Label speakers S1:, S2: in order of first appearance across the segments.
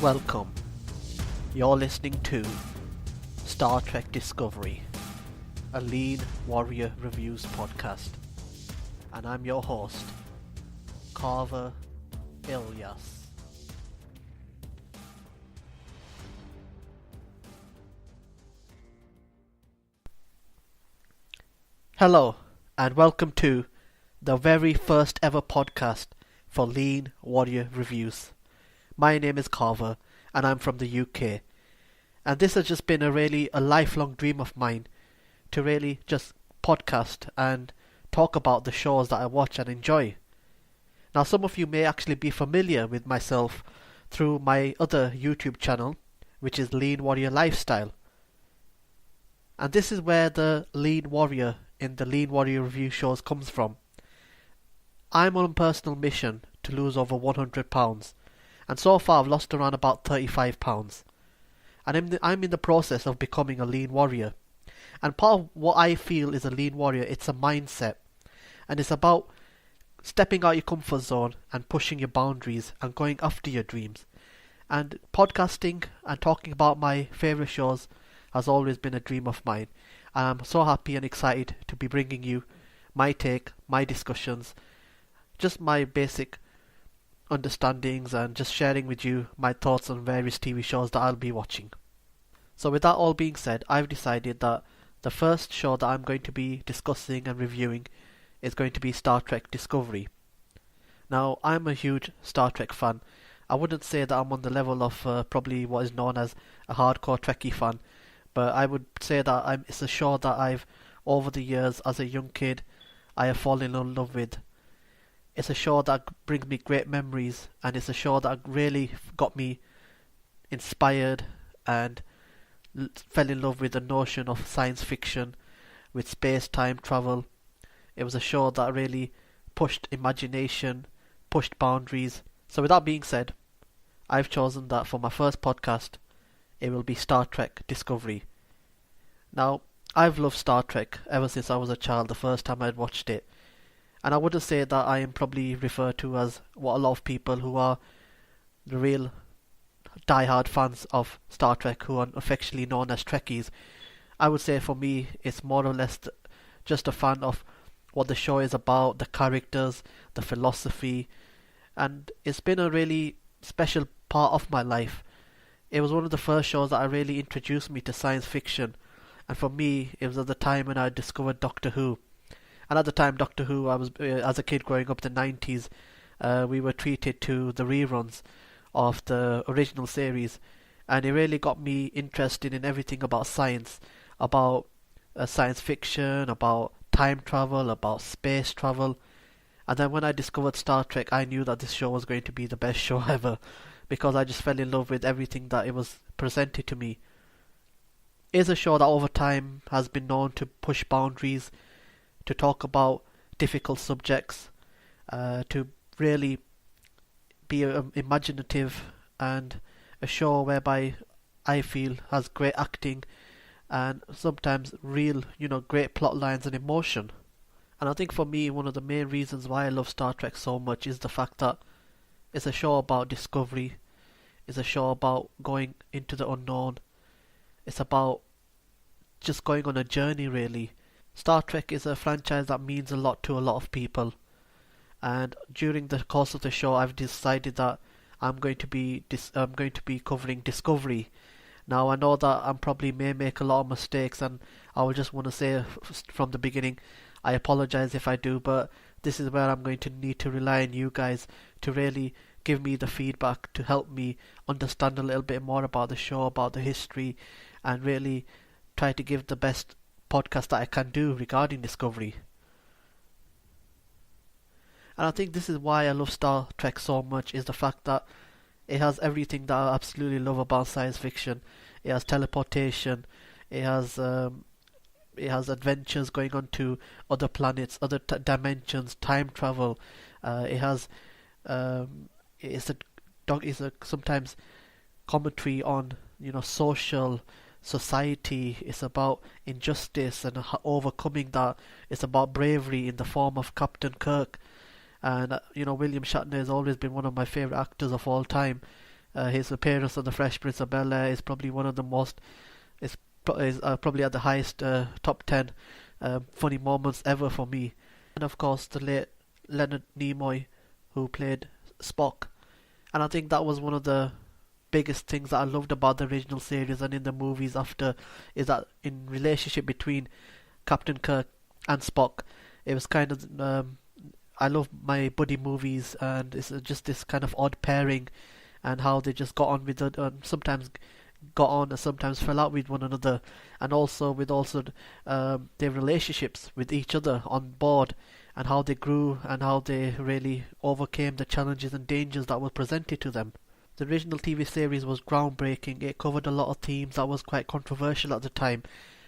S1: Welcome. You're listening to Star Trek Discovery, a Lean Warrior Reviews podcast. And I'm your host, Carver Ilyas. Hello, and welcome to the very first ever podcast for Lean Warrior Reviews. My name is Carver, and I'm from the UK. And this has just been a lifelong dream of mine to really just podcast and talk about the shows that I watch and enjoy. Now, some of you may actually be familiar with myself through my other YouTube channel, which is Lean Warrior Lifestyle. And this is where the Lean Warrior in the Lean Warrior Review shows comes from. I'm on a personal mission to lose over 100 pounds. And so far I've lost around about 35 pounds. And I'm in the process of becoming a lean warrior. And part of what I feel is a lean warrior, it's a mindset. And it's about stepping out your comfort zone and pushing your boundaries and going after your dreams. And podcasting and talking about my favourite shows has always been a dream of mine. And I'm so happy and excited to be bringing you my take, my discussions, just my basic understandings and just sharing with you my thoughts on various TV shows that I'll be watching. So with that all being said, I've decided that the first show that I'm going to be discussing and reviewing is going to be Star Trek Discovery. Now, I'm a huge Star Trek fan. I wouldn't say that I'm on the level of probably what is known as a hardcore Trekkie fan, but I would say that it's a show that I've, over the years as a young kid, I have fallen in love with. It's a show that brings me great memories, and it's a show that really got me inspired and fell in love with the notion of science fiction, with space-time travel. It was a show that really pushed imagination, pushed boundaries. So with that being said, I've chosen that for my first podcast, it will be Star Trek Discovery. Now, I've loved Star Trek ever since I was a child, the first time I'd watched it. And I wouldn't say that I am probably referred to as what a lot of people who are the real die-hard fans of Star Trek, who are affectionately known as Trekkies. I would say for me, it's more or less just a fan of what the show is about, the characters, the philosophy, and it's been a really special part of my life. It was one of the first shows that really introduced me to science fiction, and for me, it was at the time when I discovered Doctor Who. And at the time, Doctor Who, I was as a kid growing up in the 90s, we were treated to the reruns of the original series, and it really got me interested in everything about science, about science fiction, about time travel, about space travel. And then when I discovered Star Trek, I knew that this show was going to be the best show ever, because I just fell in love with everything that it was presented to me. It is a show that over time has been known to push boundaries, to talk about difficult subjects, to really be imaginative, and a show whereby I feel has great acting and sometimes real, great plot lines and emotion. And I think for me, one of the main reasons why I love Star Trek so much is the fact that it's a show about discovery, it's a show about going into the unknown, it's about just going on a journey really. Star Trek is a franchise that means a lot to a lot of people, and during the course of the show I've decided that I'm going to be covering Discovery. Now I know that I probably may make a lot of mistakes, and I will just want to say from the beginning, I apologise if I do, but this is where I'm going to need to rely on you guys to really give me the feedback to help me understand a little bit more about the show, about the history, and really try to give the best podcast that I can do regarding Discovery. And I think this is why I love Star Trek so much, is the fact that it has everything that I absolutely love about science fiction. It has teleportation, it has adventures going on to other planets, other dimensions, time travel. It's a sometimes commentary on social society. It's about injustice and overcoming that. It's about bravery in the form of Captain Kirk. And William Shatner has always been one of my favourite actors of all time. His appearance on The Fresh Prince of Bel-Air is probably one of the most, is probably at the highest top 10 funny moments ever for me. And of course, the late Leonard Nimoy, who played Spock. And I think that was one of the biggest things that I loved about the original series and in the movies after, is that in relationship between Captain Kirk and Spock, it was kind of I love my buddy movies, and it's just this kind of odd pairing, and how they just got on with it, sometimes got on and sometimes fell out with one another, and also with their relationships with each other on board, and how they grew and how they really overcame the challenges and dangers that were presented to them. The original TV series was groundbreaking. It covered a lot of themes that was quite controversial at the time,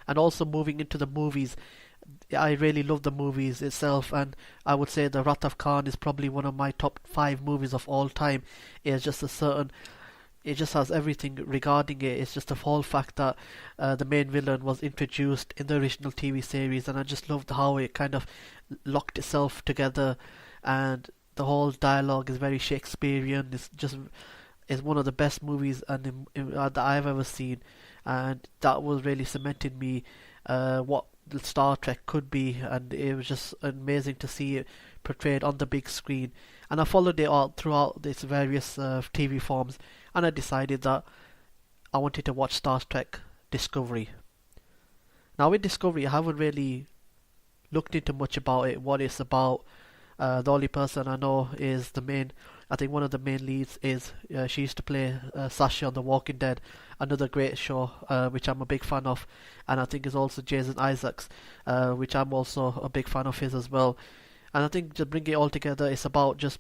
S1: and also moving into the movies, I really love the movies itself, and I would say The Wrath of Khan is probably one of my top 5 movies of all time. It just has everything regarding it. It's just the whole fact that the main villain was introduced in the original TV series, and I just loved how it kind of locked itself together, and the whole dialogue is very Shakespearean. It's one of the best movies that I've ever seen, and that was really cemented me what Star Trek could be, and it was just amazing to see it portrayed on the big screen. And I followed it all throughout its various TV forms, and I decided that I wanted to watch Star Trek Discovery. Now with Discovery, I haven't really looked into much about it, what it's about. The only person I know is I think one of the main leads is, she used to play Sasha on The Walking Dead, another great show, which I'm a big fan of, and I think is also Jason Isaacs, which I'm also a big fan of his as well. And I think to bring it all together, it's about just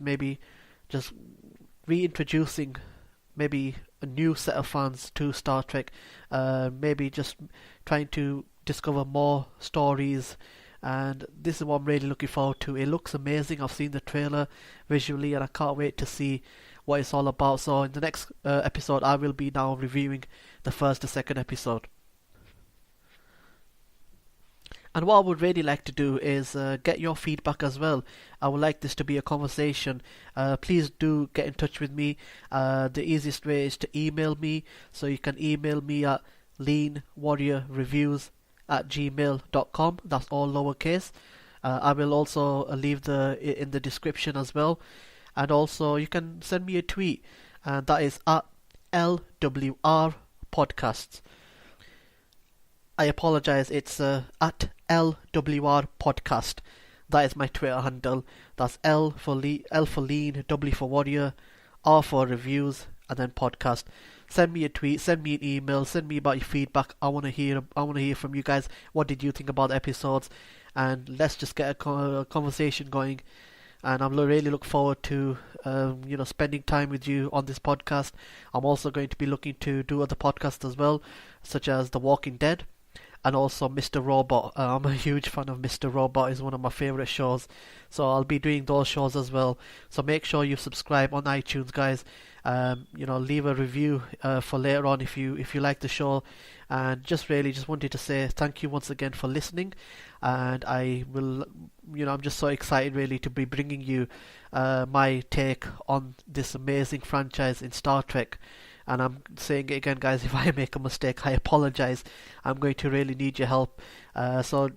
S1: reintroducing maybe a new set of fans to Star Trek, maybe just trying to discover more stories. And this is what I'm really looking forward to. It looks amazing. I've seen the trailer visually, and I can't wait to see what it's all about. So in the next episode, I will be now reviewing the first and second episode. And what I would really like to do is get your feedback as well. I would like this to be a conversation. Please do get in touch with me. The easiest way is to email me. So you can email me at leanwarriorreviews@gmail.com. That's all lowercase. I will also leave in the description as well. And also you can send me a tweet, and that is at LWR Podcasts. I apologize, it's at LWR Podcast. That is my Twitter handle. That's L for lean, W for warrior, R for reviews, and then podcast. Send me a tweet, send me an email, send me about your feedback. I want to hear from you guys. What did you think about the episodes? And let's just get a conversation going. And I'm really look forward to spending time with you on this podcast. I'm also going to be looking to do other podcasts as well, such as The Walking Dead and also Mr. Robot. I'm a huge fan of Mr. Robot. It's one of my favourite shows. So I'll be doing those shows as well. So make sure you subscribe on iTunes, guys. Leave a review for later on if you like the show. And just wanted to say thank you once again for listening. And I'm just so excited really to be bringing you my take on this amazing franchise in Star Trek. And I'm saying it again, guys, if I make a mistake, I apologize. I'm going to really need your help. So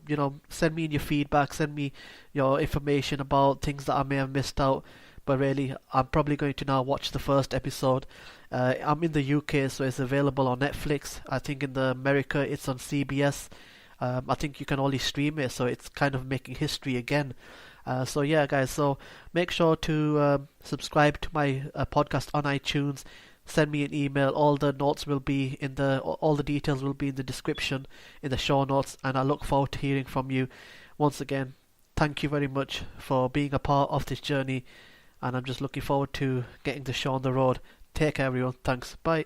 S1: send me your feedback, send me your information about things that I may have missed out. But really, I'm probably going to now watch the first episode. I'm in the UK, so it's available on Netflix. I think in America, it's on CBS. I think you can only stream it, so it's kind of making history again. So yeah, guys, so make sure to subscribe to my podcast on iTunes. Send me an email. All the notes will be all the details will be in the description, in the show notes, and I look forward to hearing from you. Once again, thank you very much for being a part of this journey, and I'm just looking forward to getting the show on the road. Take care, everyone. Thanks. Bye.